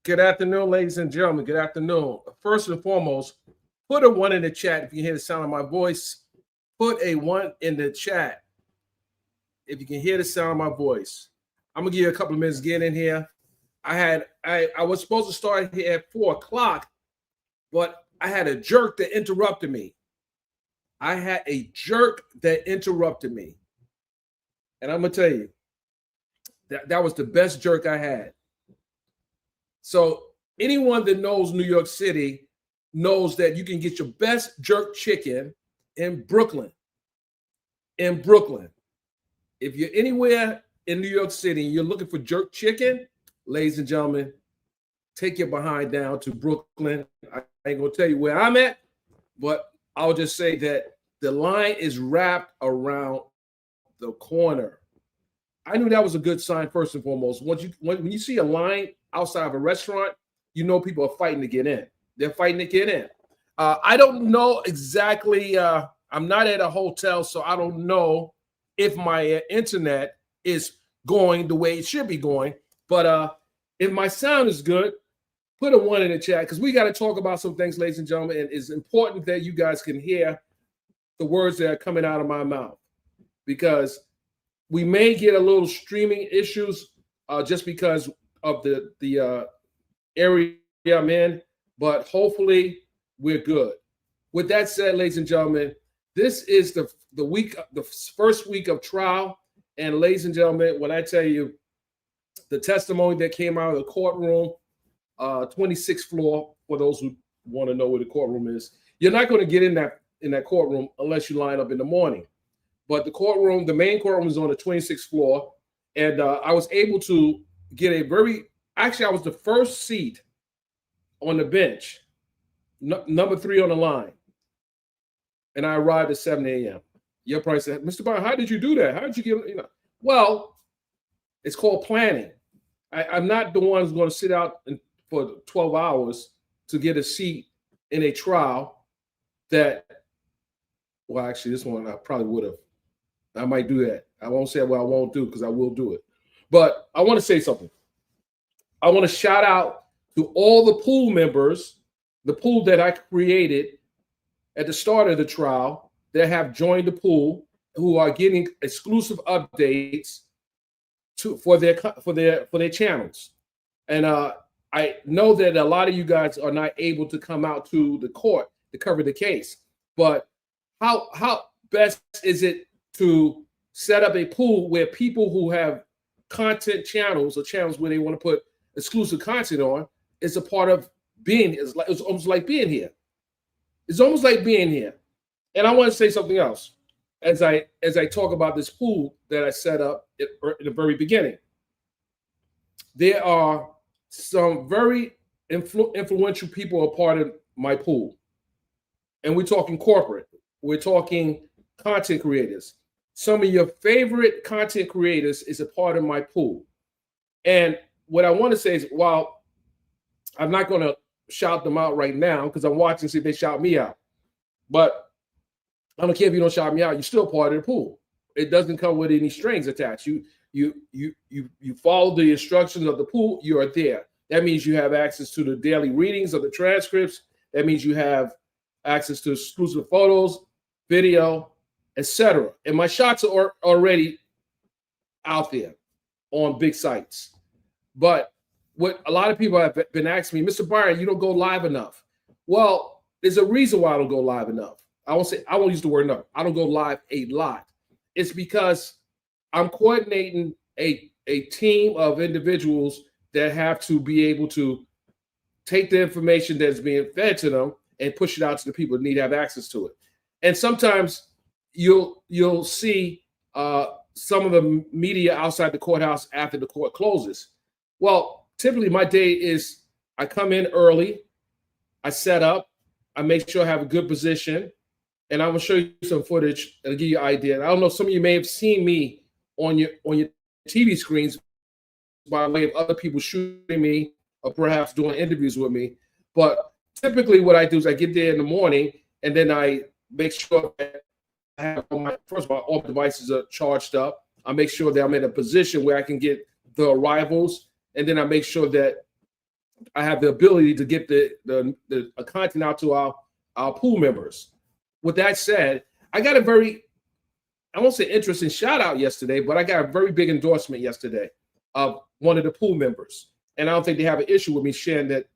Good afternoon, ladies and gentlemen. Good afternoon. First and foremost, put a one in the chat if you can hear the sound of my voice. Put a one in the chat if you can hear the sound of my voice. I'm gonna give you a couple of minutes to get in here. I was supposed to start here at 4 o'clock, but I had a jerk that interrupted me. And I'm gonna tell you that was the best jerk I had. So anyone that knows New York City knows that you can get your best jerk chicken in Brooklyn. In Brooklyn. If you're anywhere in New York City and you're looking for jerk chicken, ladies and gentlemen, take your behind down to Brooklyn. I ain't gonna tell you where I'm at, but I'll just say that the line is wrapped around the corner. I knew that was a good sign first and foremost. When you see a line outside of a restaurant, you know people are fighting to get in. They're fighting to get in. I don't know exactly. I'm not at a hotel, so I don't know if my internet is going the way it should be going. But if my sound is good, put a one in the chat because we got to talk about some things, ladies and gentlemen. And it's important that you guys can hear the words that are coming out of my mouth because we may get a little streaming issues just because of the area I'm in, but hopefully we're good. With that said, ladies and gentlemen, this is the first week of trial. And ladies and gentlemen, when I tell you the testimony that came out of the courtroom, 26th floor, for those who want to know where the courtroom is, you're not going to get in that courtroom unless you line up in the morning. But the main courtroom is on the 26th floor. And I was able to get I was the first seat on the bench, number 3 on the line. And I arrived at 7 a.m. Your probably said, Mr. Bond, how did you do that? How did you get, Well, it's called planning. I'm not the one who's going to sit out for 12 hours to get a seat in a trial that, well, actually, this one I probably would have. I might do that. I won't say what I won't do because I will do it. But I want to say something. I want to shout out to all the pool members, the pool that I created at the start of the trial that have joined the pool, who are getting exclusive updates for their channels. And I know that a lot of you guys are not able to come out to the court to cover the case. But how best is it to set up a pool where people who have content channels or channels where they want to put exclusive content on is a part of being? It's almost like being here. It's almost like being here. And I want to say something else as I talk about this pool that I set up in the very beginning. There are some very influential people a part of my pool. And we're talking corporate. We're talking content creators. Some of your favorite content creators is a part of my pool. And what I want to say is, while I'm not going to shout them out right now because I'm watching to see if they shout me out. But I don't care if you don't shout me out, you're still part of the pool. It doesn't come with any strings attached. You follow the instructions of the pool, you are there. That means you have access to the daily readings of the transcripts. That means you have access to exclusive photos, video, etc. And my shots are already out there on big sites. But what a lot of people have been asking me, Mr. Byron, you don't go live enough. Well, there's a reason why I don't go live enough. I won't use the word enough. I don't go live a lot. It's because I'm coordinating a team of individuals that have to be able to take the information that's being fed to them and push it out to the people that need to have access to it. And sometimes you'll see some of the media outside the courthouse after the court closes. Well, typically my day is I come in early, I set up, I make sure I have a good position, and I'm gonna show you some footage that'll give you an idea. And I don't know, some of you may have seen me on your TV screens by way of other people shooting me or perhaps doing interviews with me. But typically what I do is I get there in the morning and then I make sure that I have first of all my devices are charged up. I make sure that I'm in a position where I can get the arrivals, and then I make sure that I have the ability to get the content out to our pool members. With that said, I got a very, I won't say interesting shout out yesterday, but I got a very big endorsement yesterday of one of the pool members. And I don't think they have an issue with me sharing that,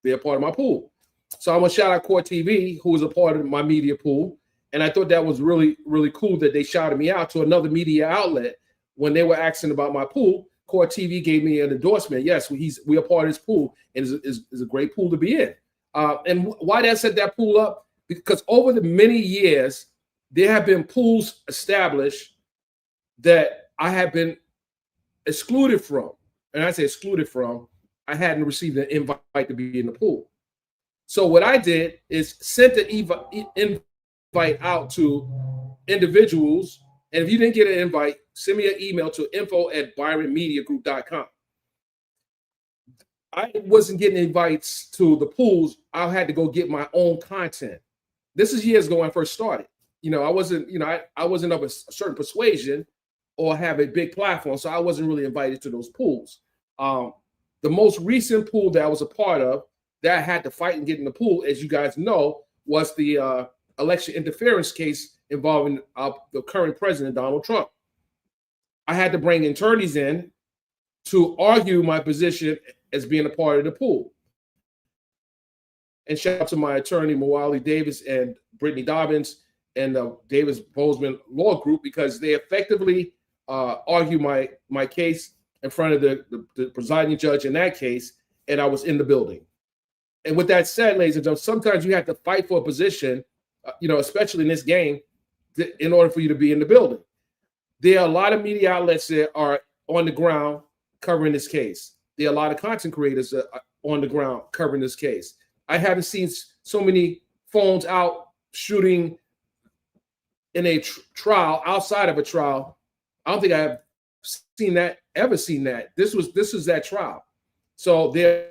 they're part of my pool. So I want to shout out Core TV, who was a part of my media pool. And I thought that was really, really cool that they shouted me out to another media outlet when they were asking about my pool. Core TV gave me an endorsement. Yes, we are part of this pool, and is a great pool to be in. And why did I set that pool up? Because over the many years, there have been pools established that I have been excluded from. And I say excluded from, I hadn't received an invite to be in the pool. So what I did is sent the invite out to individuals. And if you didn't get an invite, send me an email to info@byronmediagroup.com. I wasn't getting invites to the pools. I had to go get my own content. This is years ago when I first started. I wasn't, I wasn't of a certain persuasion or have a big platform, so I wasn't really invited to those pools. The most recent pool that I was a part of that I had to fight and get in the pool, as you guys know, was the election interference case involving the current president, Donald Trump. I had to bring attorneys in to argue my position as being a part of the pool. And shout out to my attorney, Moali Davis and Brittany Dobbins and the Davis Bozeman Law Group, because they effectively argue my case in front of the presiding judge in that case, and I was in the building. And with that said, ladies and gentlemen, sometimes you have to fight for a position, especially in this game, in order for you to be in the building. There are a lot of media outlets that are on the ground covering this case. There are a lot of content creators that are on the ground covering this case. I haven't seen so many phones out shooting in a trial, outside of a trial. I don't think I have ever seen that. This is that trial. So they're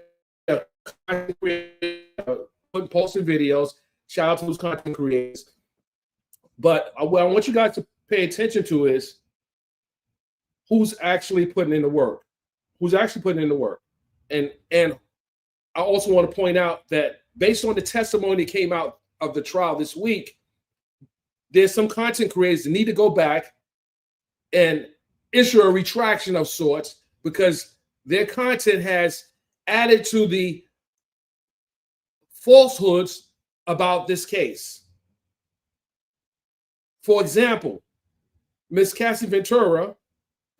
posting videos. Shout out to those content creators. But what I want you guys to pay attention to is who's actually putting in the work. Who's actually putting in the work. And I also want to point out that based on the testimony that came out of the trial this week, there's some content creators that need to go back and issue a retraction of sorts because their content has added to the falsehoods about this case. For example, Ms. Cassie Ventura,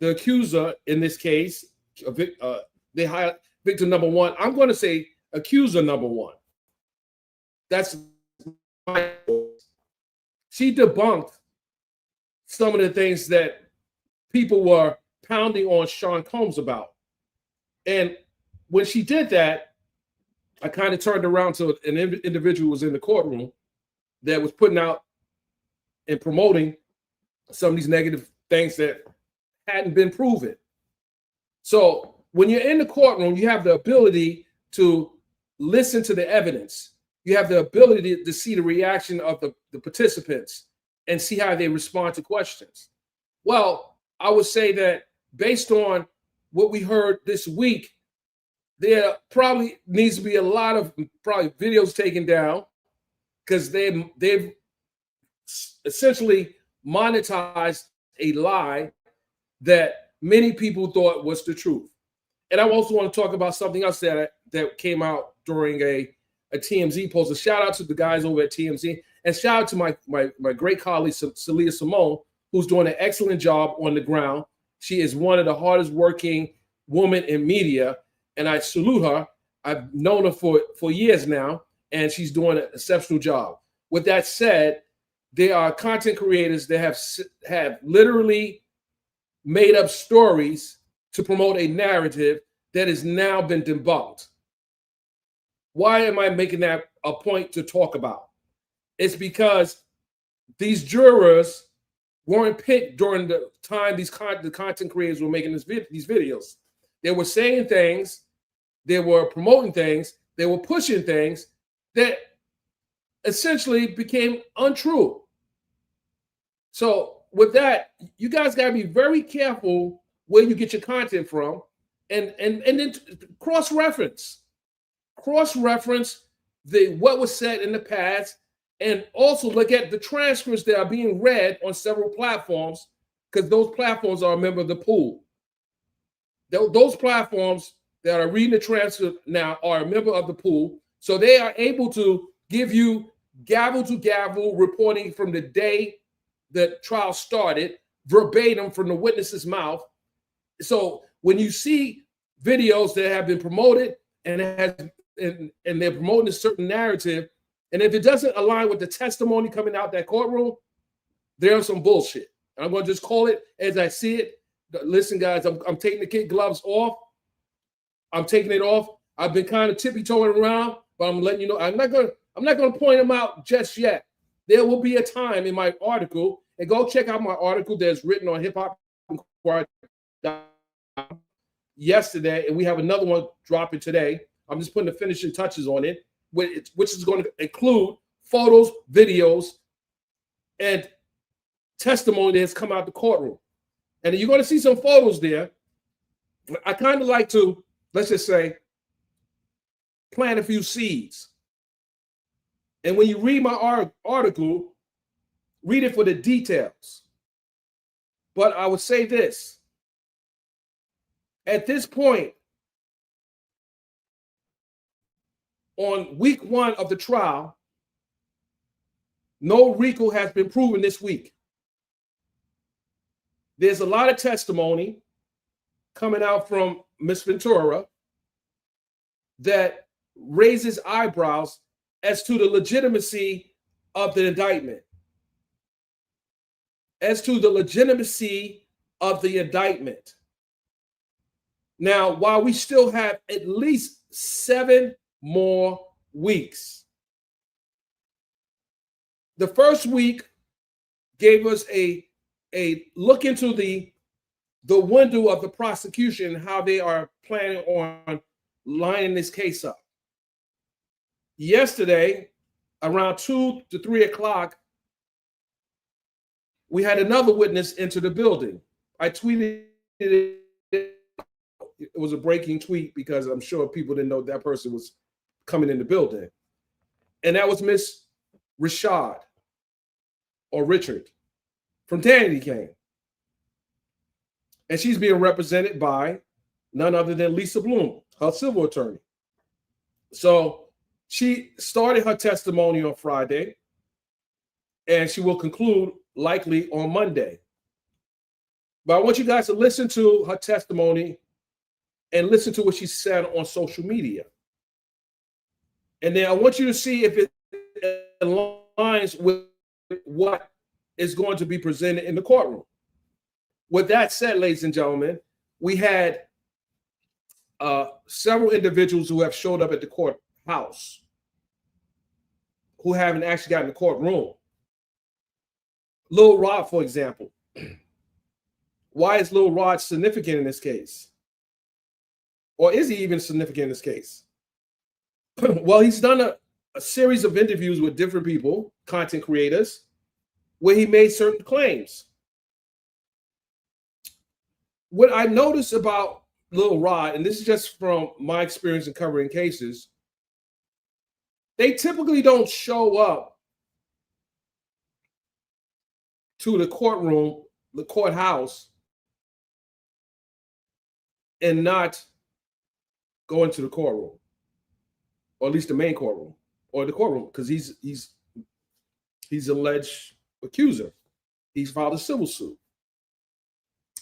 the accuser in this case, they highlight victim number one. I'm going to say accuser number one. That's my voice. She debunked some of the things that people were pounding on Sean Combs about. And when she did that, I kind of turned around to an individual who was in the courtroom that was putting out and promoting some of these negative things that hadn't been proven. So when you're in the courtroom, you have the ability to listen to the evidence. You have the ability to see the reaction of the participants and see how they respond to questions. Well, I would say that based on what we heard this week, there probably needs to be a lot of videos taken down because they've essentially monetized a lie that many people thought was the truth. And I also want to talk about something else that came out during a TMZ post. A shout out to the guys over at TMZ, and shout out to my great colleague Celia Simone, who's doing an excellent job on the ground. She is one of the hardest working women in media, and I salute her. I've known her for years now, and she's doing an exceptional job. With that said, there are content creators that have literally made up stories to promote a narrative that has now been debunked. Why am I making that a point to talk about? It's because these jurors weren't picked during the time the content creators were making these videos. They were saying things, they were promoting things, they were pushing things that essentially became untrue. So with that, you guys got to be very careful where you get your content from and then cross-reference what was said in the past, and also look at the transcripts that are being read on several platforms, because those platforms are a member of the pool. Those platforms that are reading the transcript now are a member of the pool, so they are able to give you gavel to gavel reporting from the day the trial started, verbatim from the witness's mouth. So when you see videos that have been promoted and they're promoting a certain narrative, and if it doesn't align with the testimony coming out that courtroom, there's some bullshit. I'm going to just call it as I see it. Listen, guys, I'm taking the kid gloves off. I'm taking it off. I've been kind of tippy-toeing around, but I'm letting you know I'm not going to point them out just yet. There will be a time in my article, and go check out my article that's written on Hip Hop Inquirer yesterday, and we have another one dropping today. I'm just putting the finishing touches on it, which is going to include photos, videos, and testimony that's come out the courtroom. And you're going to see some photos there. I kind of like to, let's just say, plant a few seeds. And when you read my article, read it for the details. But I would say this. At this point, on week 1 of the trial, no RICO has been proven this week. There's a lot of testimony coming out from Ms. Ventura that raises eyebrows as to the legitimacy of the indictment. Now, while we still have at least 7 more weeks, the first week gave us a look into the window of the prosecution, how they are planning on lining this case up. Yesterday, around 2 to 3 o'clock, we had another witness enter the building. I tweeted it. It was a breaking tweet because I'm sure people didn't know that person was coming in the building. And that was Miss Rashad, or Richard, from Danity Kane. And she's being represented by none other than Lisa Bloom, her civil attorney. So she started her testimony on Friday, and she will conclude likely on Monday. But I want you guys to listen to her testimony and listen to what she said on social media. And then I want you to see if it aligns with what is going to be presented in the courtroom. With that said, ladies and gentlemen, we had several individuals who have showed up at the courthouse who haven't actually gotten in the courtroom. Lil Rod, for example. Why is Lil Rod significant in this case? Or is he even significant in this case? Well, he's done a series of interviews with different people, content creators, where he made certain claims. What I noticed about Lil Rod, and this is just from my experience in covering cases, they typically don't show up to the courtroom, the courthouse, and not go into the courtroom, or at least the main courtroom, or the courtroom, because he's alleged accuser. He's filed a civil suit.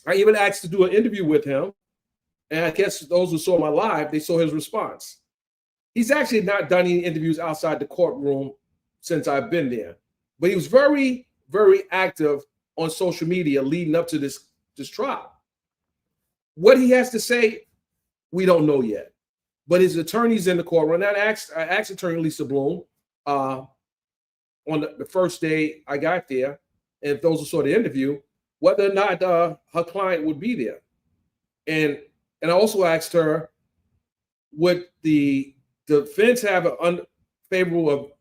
I even asked to do an interview with him, and I guess those who saw my live, they saw his response. He's actually not done any interviews outside the courtroom since I've been there, but he was very, very active on social media leading up to this trial. What he has to say, we don't know yet, but his attorney's in the courtroom. I asked Attorney Lisa Bloom on the first day I got there, and if those who saw the interview, whether or not her client would be there. And I also asked her, would the defense have an unfavorable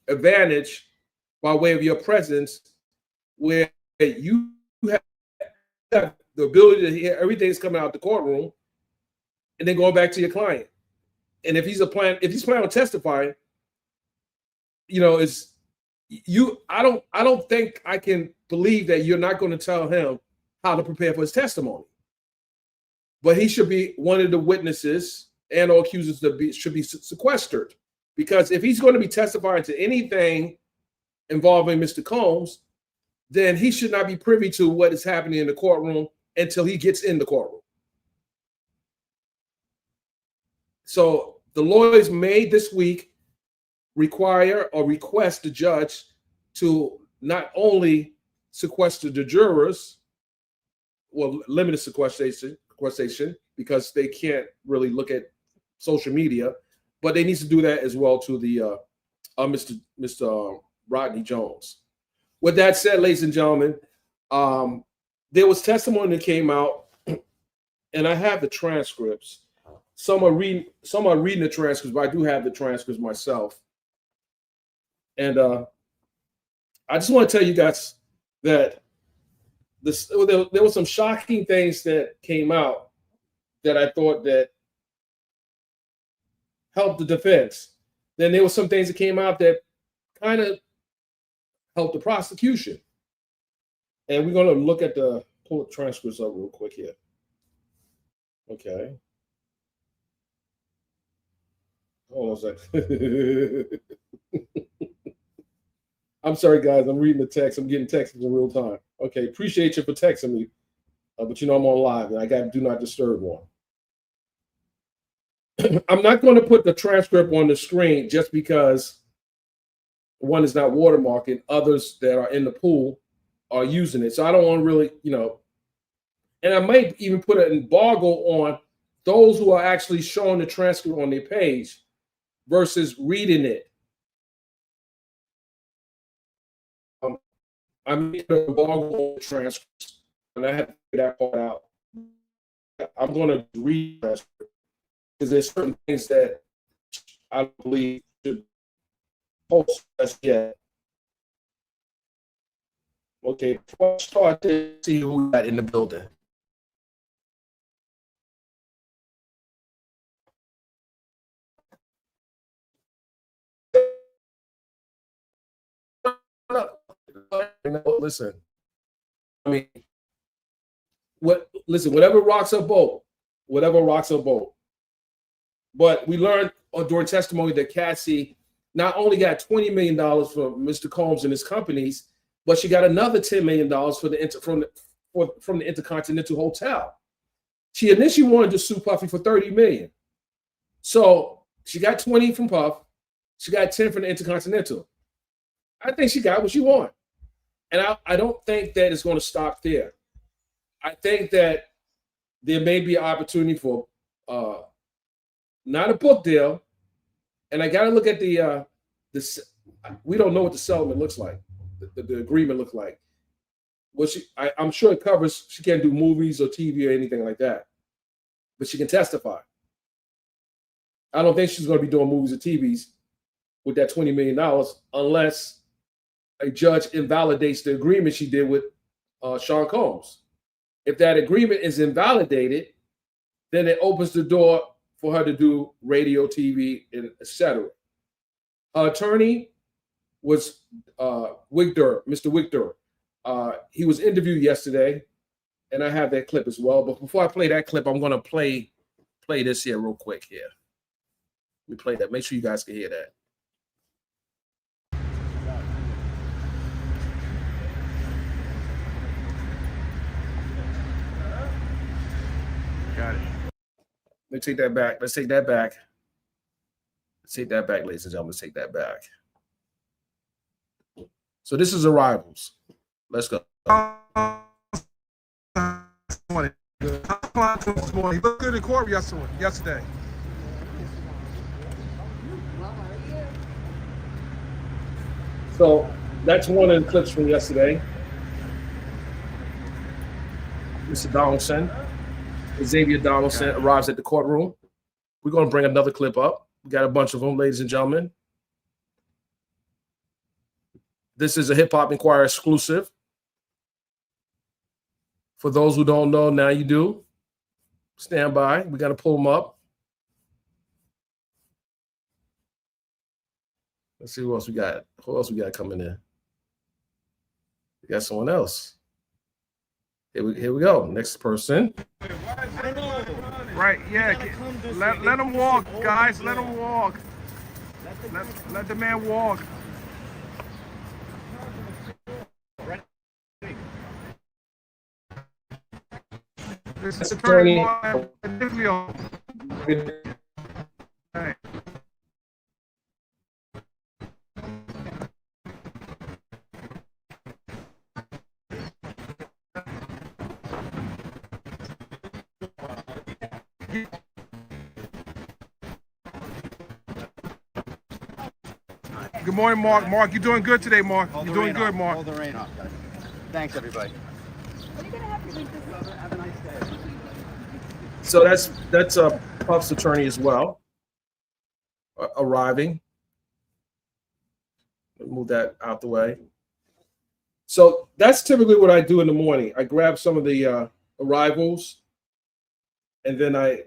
advantage by way of your presence, where you have the ability to hear everything that's coming out of the courtroom, and then going back to your client. And if he's planning on testifying, I don't think I can believe that you're not going to tell him how to prepare for his testimony. But he should be one of the witnesses and or accusers should be sequestered, because if he's going to be testifying to anything involving Mr. Combs, then he should not be privy to what is happening in the courtroom until he gets in the courtroom. So the lawyers may this week require or request the judge to not only sequester the jurors, well, limited sequestration because they can't really look at social media, but they need to do that as well to the Mr. Rodney Jones. With that said, ladies and gentlemen, there was testimony that came out, and I have the transcripts. Some are reading the transcripts, but I do have the transcripts myself. And I just want to tell you guys that there were some shocking things that came out that I thought that helped the defense. Then there were some things that came out that kind of helped the prosecution. And we're going to pull the transcripts up real quick here. Okay. Hold on a second. I'm sorry, guys. I'm reading the text. I'm getting texts in real time. Okay. Appreciate you for texting me. But I'm on live and I got do not disturb one. I'm not going to put the transcript on the screen just because one is not watermarked and others that are in the pool are using it. So I don't want to really, and I might even put an embargo on those who are actually showing the transcript on their page versus reading it. I made an embargo on the transcript, and I had to figure that part out. I'm going to read the transcript because there's certain things that I believe should post us yet. Okay, before I start to see who we got in the building. Listen, I mean, whatever rocks our boat, But we learned during testimony that Cassie not only got $20 million from Mr. Combs and his companies, but she got another $10 million from the Intercontinental Hotel. She initially wanted to sue Puffy for $30 million. So she got 20 from Puff. She got 10 from the Intercontinental. I think she got what she wanted. And I don't think that it's going to stop there. I think that there may be an opportunity for not a book deal. And I got to look at we don't know what the settlement looks like, the agreement looks like. I'm sure it covers, she can't do movies or TV or anything like that, but she can testify. I don't think she's going to be doing movies or TVs with that $20 million unless a judge invalidates the agreement she did with Sean Combs. If that agreement is invalidated, then it opens the door for her to do radio, TV, and etc. Her attorney was Mr. Wigdur. He was interviewed yesterday, and I have that clip as well. But before I play that clip, I'm going to play this here real quick here. Let me play that. Make sure you guys can hear that. Got it. Let's take that back. Let's take that back. Let's take that back, ladies and gentlemen. Let's take that back. So this is Arrivals. Let's go. He looked good in court yesterday. So that's one of the clips from yesterday. Mr. Donaldson, Xavier Donaldson arrives at the courtroom. We're going to bring another clip up. We got a bunch of them, ladies and gentlemen. This is a Hip Hop Inquirer exclusive For those who don't know, now you do. Stand by. We got to pull them up. Let's see who else we got. Who else we got coming in? We got someone else. Here we go. Next person. Right, yeah. Let them walk, guys. Let them walk. Let the man walk. This is attorney. Good morning, Mark. Mark, you're doing good today, Mark. You're doing good, Mark. Hold the rain off, guys. Thanks, everybody. What are you gonna have to read this? Have a nice day. So that's Puff's attorney as well, arriving. Move that out the way. So that's typically what I do in the morning. I grab some of the arrivals, and then I,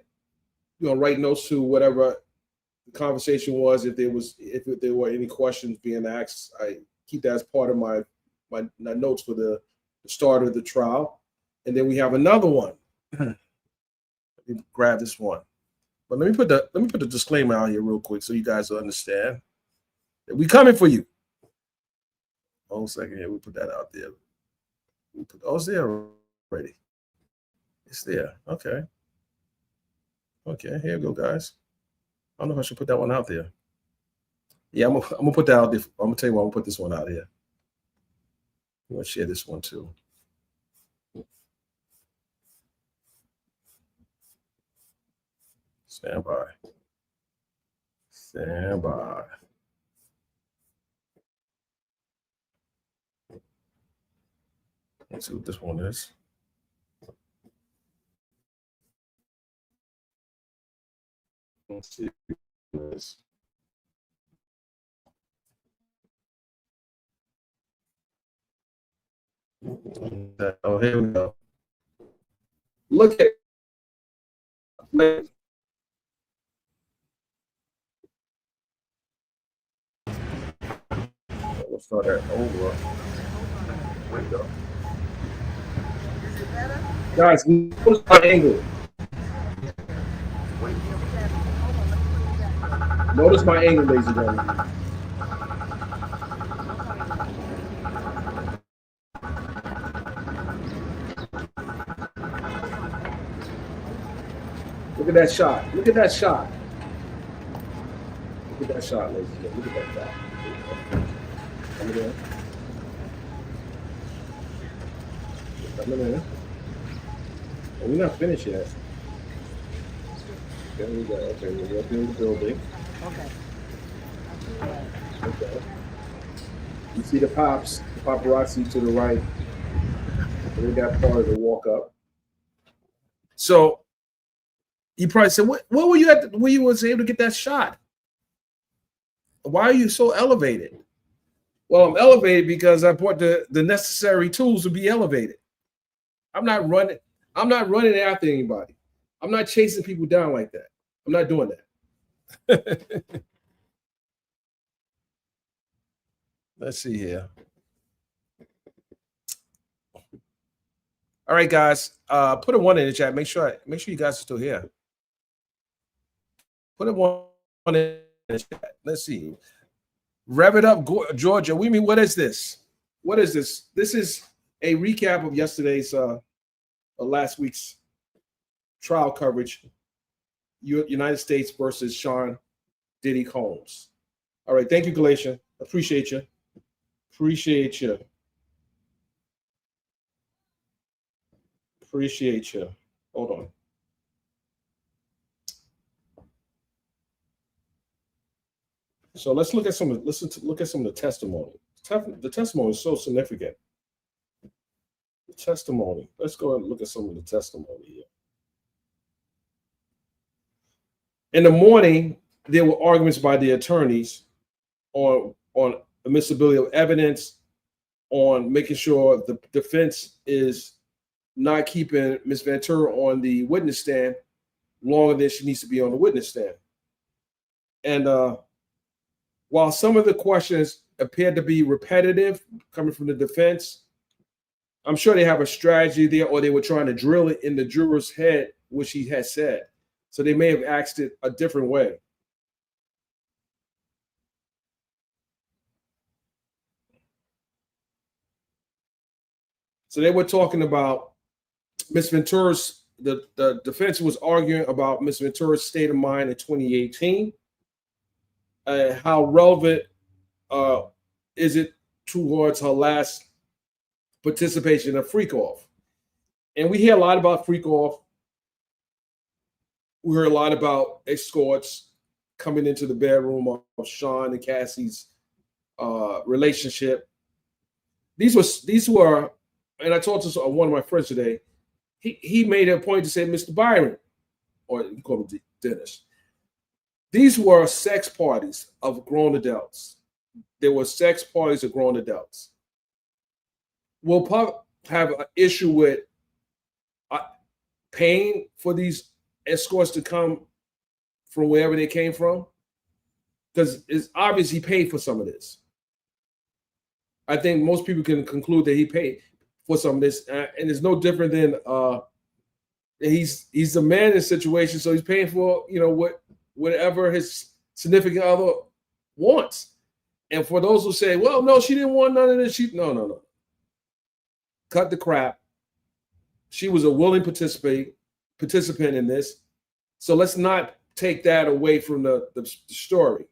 write notes to whatever the conversation was. If there were any questions being asked, I keep that as part of my notes for the start of the trial. And then we have another one. Let me grab this one. But let me put the disclaimer out here real quick so you guys will understand that we coming for you. Hold a second here. We put that out there. It's there already. It's there. Okay. Okay, here we go, guys. I don't know if I should put that one out there. Yeah, I'm gonna put that out there. I'm gonna tell you what, I'm gonna put this one out here. I'm gonna share this one too. Stand by. Stand by. Let's see what this one is. Let's see what it is. Oh, here we go. Look at it. Let's start that over. There we go. Guys, notice my angle. Notice my angle, ladies and gentlemen. Look at that shot. Look at that shot. Look at that shot, ladies and gentlemen. Look at that shot. Coming in. Coming in. Oh, we're not finished yet. There we go. Okay, we're up in the building. Okay. Okay. You see the paparazzi to the right. We got part of the walk up. So you probably said, what were you at where you was able to get that shot? Why are you so elevated? Well, I'm elevated because I brought the necessary tools to be elevated. I'm not running after anybody. I'm not chasing people down like that. I'm not doing that. Let's see here. All right, guys. Put a 1 in the chat. Make sure you guys are still here. Put a 1 in the chat. Let's see. Rev it up, Georgia. We mean, what is this? What is this? This is a recap of yesterday's last week's trial coverage. United States versus Sean Diddy Combs. All right. Thank you, Galatian. Appreciate you. Appreciate you. Appreciate you. Hold on. So let's look at some of the testimony. The testimony is so significant. The testimony. Let's go and look at some of the testimony here. In the morning, there were arguments by the attorneys on admissibility of evidence, on making sure the defense is not keeping Ms. Ventura on the witness stand longer than she needs to be on the witness stand. And while some of the questions appeared to be repetitive coming from the defense, I'm sure they have a strategy there, or they were trying to drill it in the juror's head, which he had said. So they may have asked it a different way. So they were talking about Ms. Ventura's, the defense was arguing about Ms. Ventura's state of mind in 2018. How relevant is it towards her last participation in Freak Off? And we hear a lot about Freak Off. We heard a lot about escorts coming into the bedroom of Sean and Cassie's relationship. These were, and I talked to one of my friends today. He made a point to say, Mr. Byron, or you call him Dennis. These were sex parties of grown adults. There were sex parties of grown adults. Will Puck have an issue with paying for these escorts to come from wherever they came from? Because it's obvious he paid for some of this. I think most people can conclude that he paid for some of this, and it's no different than he's the man in the situation, so he's paying for whatever his significant other wants. And for those who say, well, no, she didn't want none of this, no. Cut the crap. She was a willing participant in this. So let's not take that away from the story.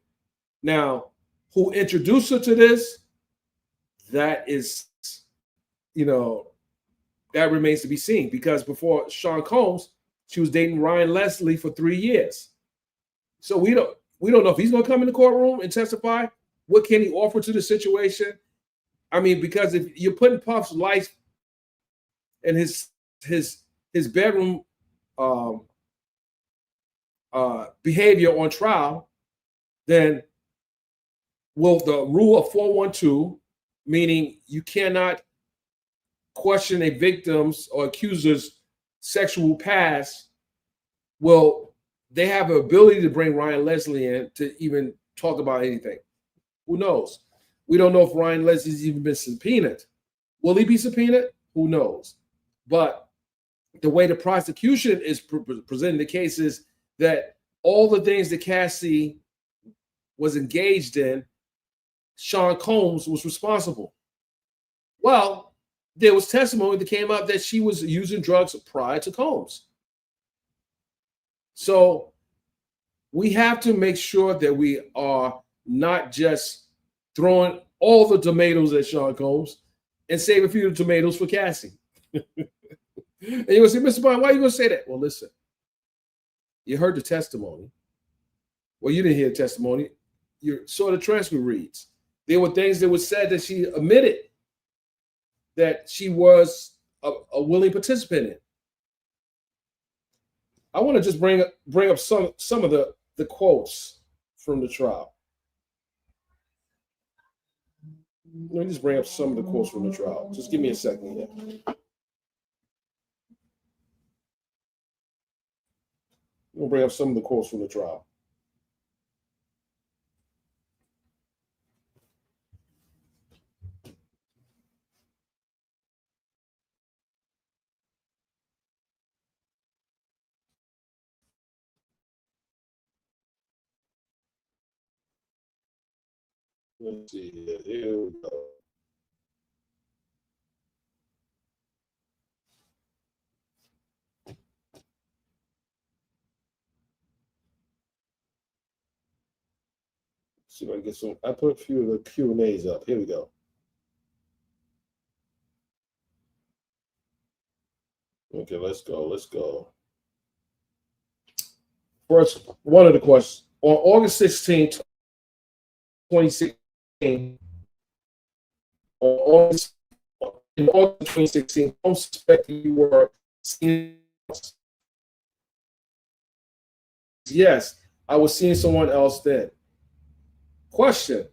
Now, who introduced her to this? That is, that remains to be seen, because before Sean Combs, she was dating Ryan Leslie for 3 years. So we don't know if he's going to come in the courtroom and testify. What can he offer to the situation? I mean, because if you're putting Puff's life and his bedroom behavior on trial, then will the rule of 412, meaning you cannot question a victim's or accuser's sexual past, will they have the ability to bring Ryan Leslie in to even talk about anything? Who knows? We don't know if Ryan Leslie's even been subpoenaed. Will he be subpoenaed? Who knows? But the way the prosecution is presenting the case is that all the things that Cassie was engaged in, Sean Combs was responsible. Well, there was testimony that came out that she was using drugs prior to Combs. So we have to make sure that we are not just throwing all the tomatoes at Sean Combs and save a few of the tomatoes for Cassie. And you're going to say, Mr. Bond, why are you going to say that? Well, listen, you heard the testimony. Well, you didn't hear the testimony. You saw the transcript reads. There were things that were said that she admitted that she was a willing participant in. I want to just bring up some of the quotes from the trial. Let me just bring up some of the quotes from the trial. Just give me a second here. We'll bring up some of the quotes from the trial. Let's see here. Here we go. See if I can get some. I put a few of the Q&As up. Here we go. Okay, let's go. First, one of the questions. On August 16th, 2016, in August 2016, don't suspect you were seeing. Yes, I was seeing someone else then. Question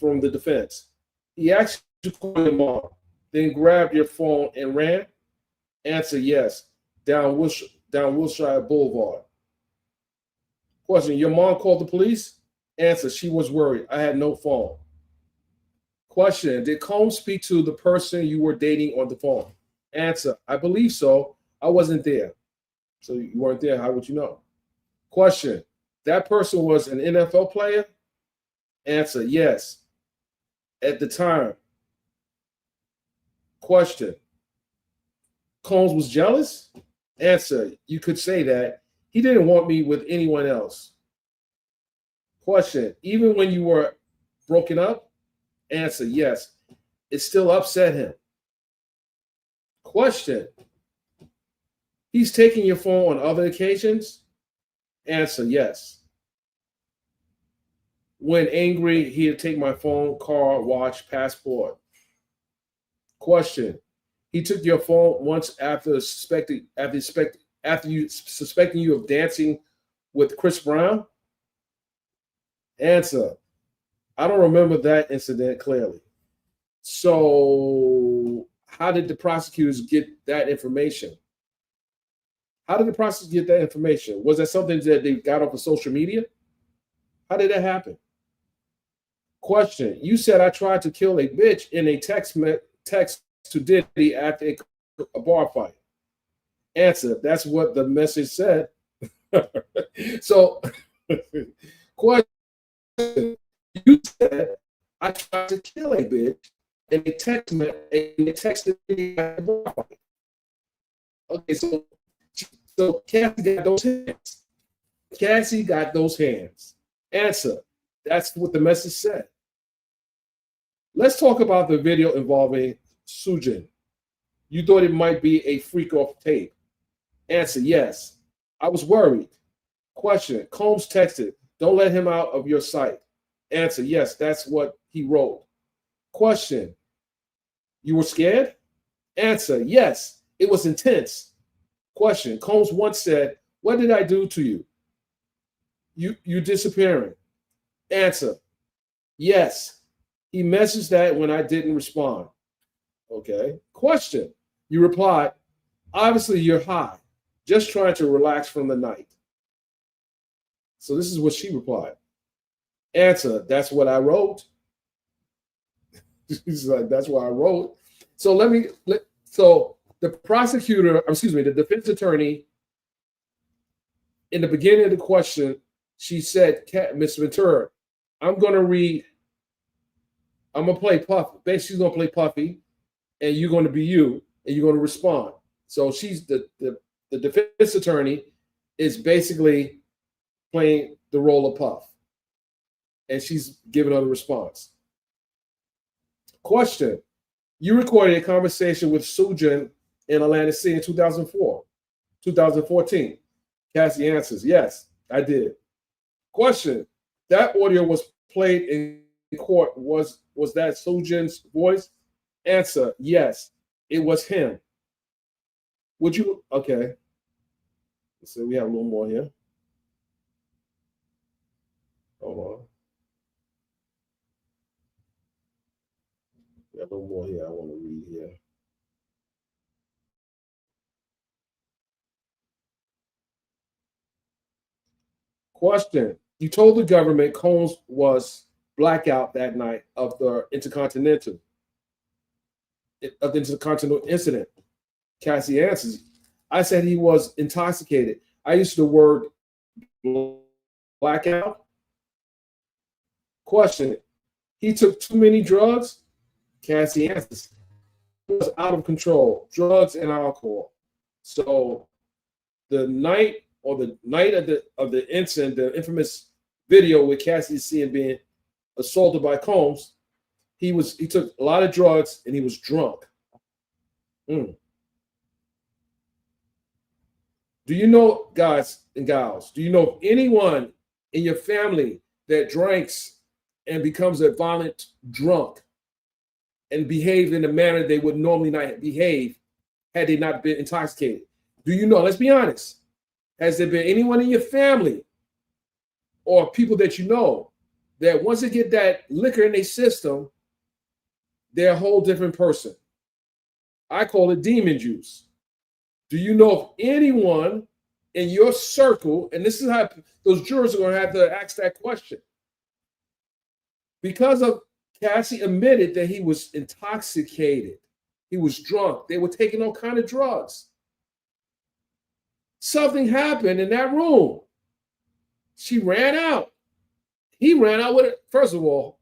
from the defense. He asked you to call your mom, then grabbed your phone and ran. Answer, yes. Down Wilshire Boulevard. Question, your mom called the police? Answer, she was worried. I had no phone. Question, did Combs speak to the person you were dating on the phone? Answer, I believe so. I wasn't there. So you weren't there. How would you know? Question, that person was an NFL player? Answer, yes. At the time. Question, Combs was jealous? Answer, you could say that. He didn't want me with anyone else. Question, even when you were broken up? Answer, yes. It still upset him. Question, he's taking your phone on other occasions? Answer, yes. When angry, he'd take my phone, car, watch, passport. Question, he took your phone once after suspecting you of dancing with Chris Brown? Answer, I don't remember that incident clearly. So how did the prosecutors get that information? How did the prosecutors get that information? Was that something that they got off of social media? How did that happen? Question, you said I tried to kill a bitch in a text to Diddy after a bar fight. Answer, that's what the message said. So, question, you said I tried to kill a bitch and a text to Diddy after a bar fight. Okay, so Cassie got those hands. Cassie got those hands. Answer, that's what the message said. Let's talk about the video involving Sujin. You thought it might be a freak off tape. Answer, yes. I was worried. Question, Combs texted, don't let him out of your sight. Answer, yes, that's what he wrote. Question, you were scared? Answer, yes, it was intense. Question, Combs once said, what did I do to you? You disappearing. Answer, yes. He messaged that when I didn't respond. Okay. Question, you replied, obviously you're high, just trying to relax from the night. So this is what she replied. Answer, that's what I wrote. She's like, that's what I wrote. So so the prosecutor, the defense attorney, in the beginning of the question, she said, Ms. Ventura, I'm going to play Puffy. Basically, she's going to play Puffy, and you're going to be you, and you're going to respond. So she's the defense attorney is basically playing the role of Puff, and she's giving her the response. Question, you recorded a conversation with Sujin in Atlantic City in 2014. Cassie answers, yes, I did. Question, that audio was played in court. Was that Sujin's voice? Answer, yes, it was him. Would you, okay. So we have a little more here. Hold on. We have a little more here I want to read here. Question, you told the government Combs was blackout that night of the Intercontinental incident. Cassie answers, I said he was intoxicated. I used the word blackout. Question, he took too many drugs? Cassie answers, he was out of control, drugs and alcohol. So the night of the incident, the infamous video with Cassie seen being assaulted by Combs, he took a lot of drugs and he was drunk. Do you know, guys and gals, do you know of anyone in your family that drinks and becomes a violent drunk and behaved in a manner they would normally not behave had they not been intoxicated? Do you know? Let's be honest. Has there been anyone in your family or people that you know that once they get that liquor in their system, they're a whole different person? I call it demon juice. Do you know of anyone in your circle, and this is how those jurors are going to have to ask that question. Because of Cassie admitted that he was intoxicated. He was drunk. They were taking all kind of drugs. Something happened in that room. She ran out. He ran out with it. First of all,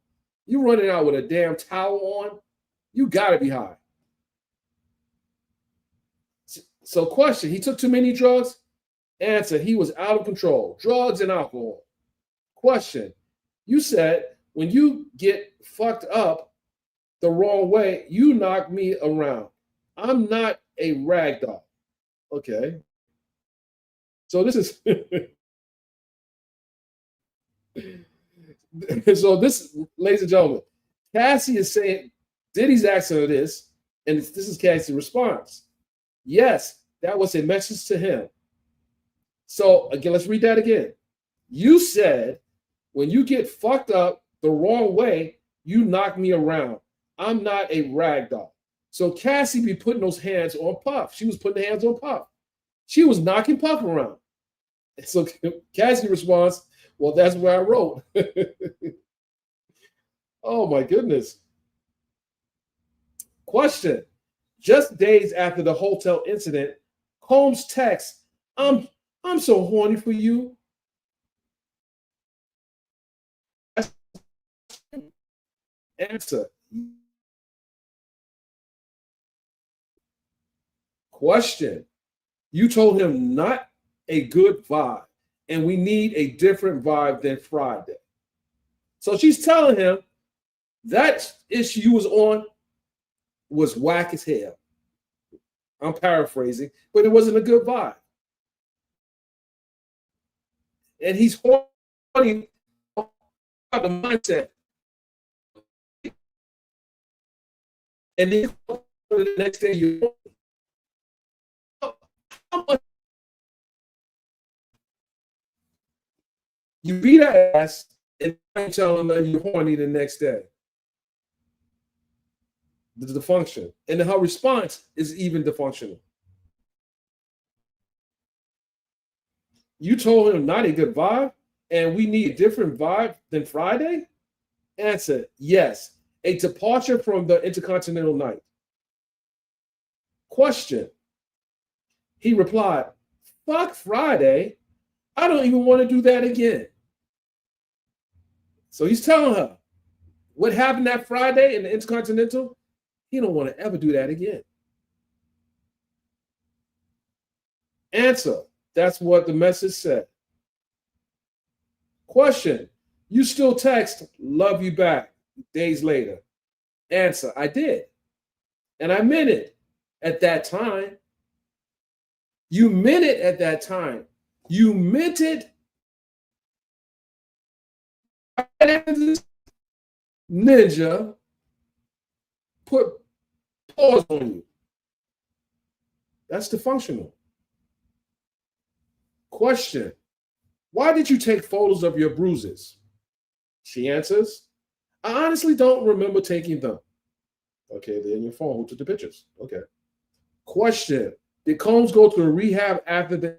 you running out with a damn towel on, you got to be high. So question, he took too many drugs? Answer, he was out of control. Drugs and alcohol. Question, you said when you get fucked up the wrong way, you knock me around. I'm not a rag doll. Okay. So this is so this, ladies and gentlemen, Cassie is saying, Diddy's asking her this, and this is Cassie's response. Yes, that was a message to him. So again, let's read that again. You said, when you get fucked up the wrong way, you knock me around. I'm not a rag doll. So Cassie be putting those hands on Puff. She was putting hands on Puff. She was knocking Puff around. So Cassie responds, well, that's where I wrote. Oh my goodness. Question. Just days after the hotel incident, Combs texts, I'm so horny for you. Answer. Question. You told him not a good vibe, and we need a different vibe than Friday. So she's telling him that issue you was on was whack as hell. I'm paraphrasing, but it wasn't a good vibe. And he's horny about the mindset. And then the next day you beat her ass and tell her you're horny the next day. The function. And her response is even dysfunctional. You told him not a good vibe, and we need a different vibe than Friday? Answer, yes. A departure from the Intercontinental Night. Question. He replied, fuck Friday. I don't even want to do that again. So he's telling her what happened that Friday in the Intercontinental, he don't want to ever do that again. Answer. That's what the message said. Question. You still text, love you back, days later. Answer. I did. And I meant it at that time. You meant it at that time. You meant it. Ninja put pause on you. That's dysfunctional. Question. Why did you take photos of your bruises? She answers, I honestly don't remember taking them. Okay, they're in your phone. Who took the pictures? Okay. Question. Did Combs go to a rehab after the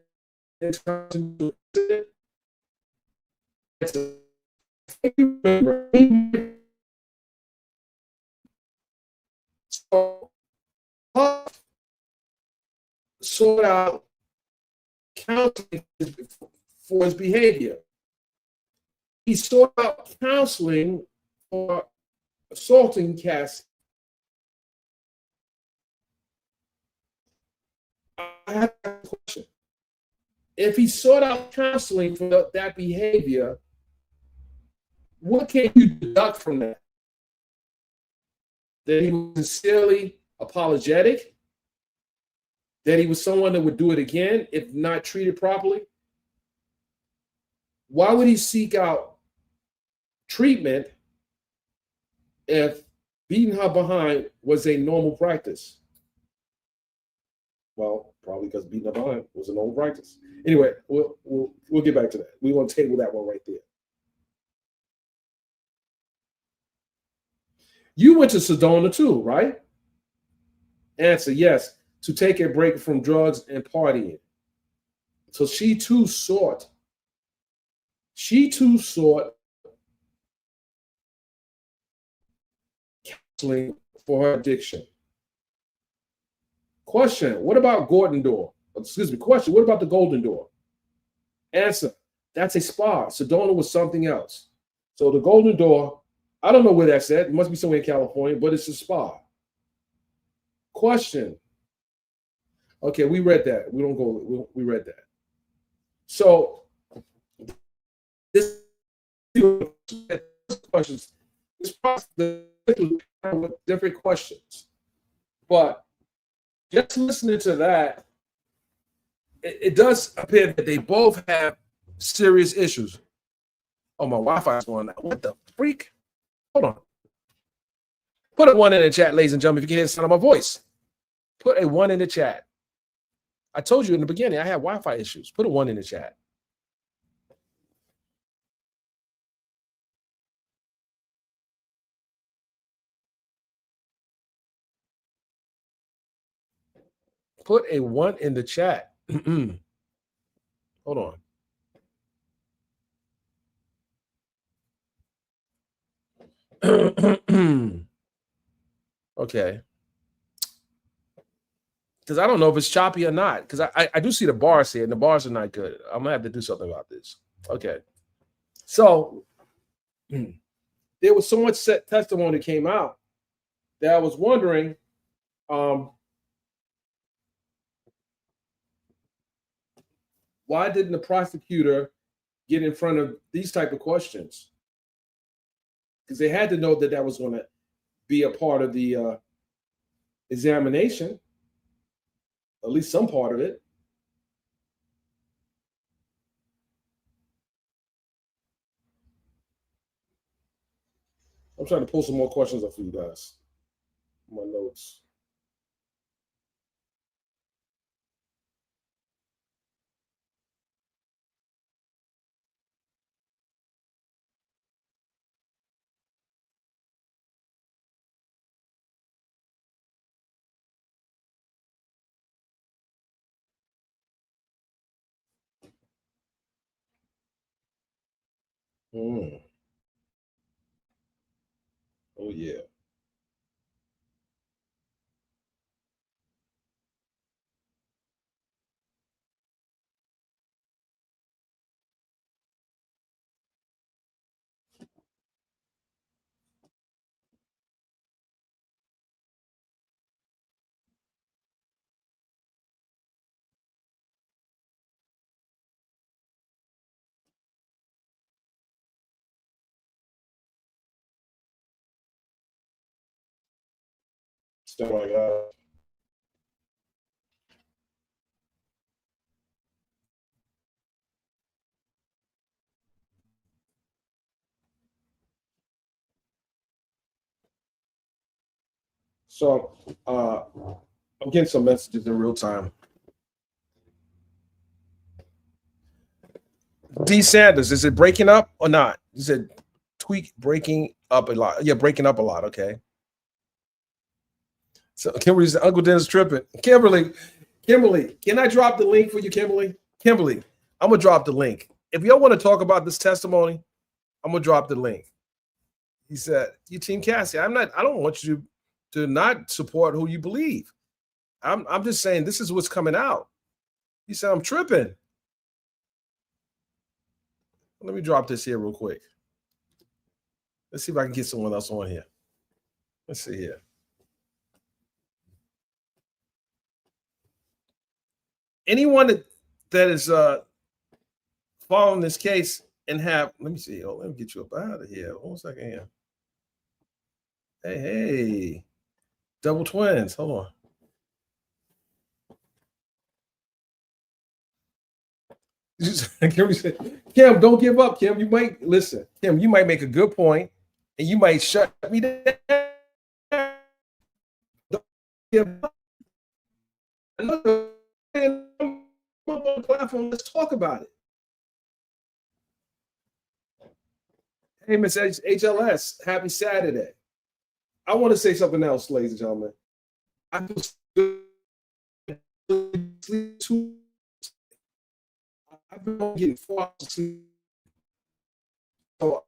incident? So, sort out counseling for his behavior. He sought out counseling for assaulting Cassie. I have a question. If he sought out counseling for that behavior, what can you deduct from that? That he was sincerely apologetic? That he was someone that would do it again if not treated properly? Why would he seek out treatment if beating her behind was a normal practice? Well, probably because beating her behind was a normal practice. Anyway, we'll get back to that. We want to table that one right there. You went to Sedona too, right? Answer, yes. to take a break from drugs and partying. So she too sought counseling for her addiction. Question, what about Gordon Door? Excuse me, question, what about the Golden Door? Answer, that's a spa. Sedona was something else. So the Golden Door, I don't know where that's at. It must be somewhere in California, but it's a spa. Question. Okay, we read that. We read that. So this questions, this process with different questions. But just listening to that, it does appear that they both have serious issues. Oh, my Wi-Fi is going out. What the freak? Hold on. Put a 1 in the chat, ladies and gentlemen, if you can hear the sound of my voice. Put a 1 in the chat. I told you in the beginning I had Wi-Fi issues. Put a 1 in the chat. Put a 1 in the chat. Hold on. Okay. Because I don't know if it's choppy or not. Because I do see the bars here, and the bars are not good. I'm gonna have to do something about this. Okay. So there was so much testimony that came out that I was wondering, why didn't the prosecutor get in front of these type of questions? Because they had to know that that was going to be a part of the examination, at least some part of it. I'm trying to pull some more questions up for you guys. My notes. Oh yeah. Oh my God. So I'm getting some messages in real time. D Sanders, is it breaking up or not? Is it breaking up a lot? Yeah, breaking up a lot. Okay. So Kimberly's Uncle Dennis tripping. Kimberly, can I drop the link for you, Kimberly? Kimberly, I'm gonna drop the link. If y'all want to talk about this testimony, I'm gonna drop the link. He said, "You Team Cassie, I don't want you to not support who you believe. I'm just saying this is what's coming out." He said, "I'm tripping." Let me drop this here real quick. Let's see if I can get someone else on here. Let's see here. Anyone that is following this case and have, let me see. Oh, let me get you up out of here. 1 second here. Hey, double twins. Hold on. Kim, don't give up, Kim. You might listen, Kim. You might make a good point, and you might shut me down. Don't give up. On the platform, let's talk about it. Hey, Miss HLS, happy Saturday. I want to say something else, ladies and gentlemen. I feel good sleep too. I've been getting 4 hours of sleep. So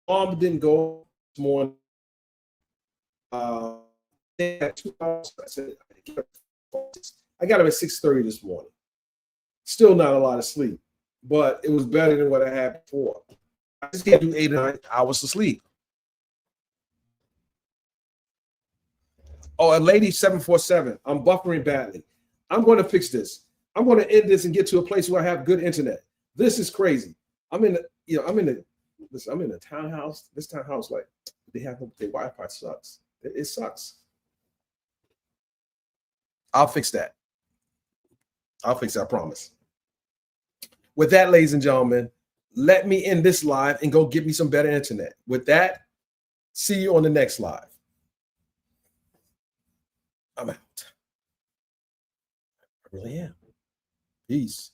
alarm didn't go this morning. They had 2 hours. I got up at 6:30 this morning. Still not a lot of sleep, but it was better than what I had before. I just can't do 8 or 9 hours of sleep. Oh, a lady 747. I'm buffering badly. I'm going to fix this. I'm going to end this and get to a place where I have good internet. This is crazy. I'm in a townhouse. This townhouse, like, they have their Wi-Fi sucks. It sucks. I'll fix that. I promise. With that, ladies and gentlemen, let me end this live and go get me some better internet. With that, see you on the next live. I'm out. I really am. Peace.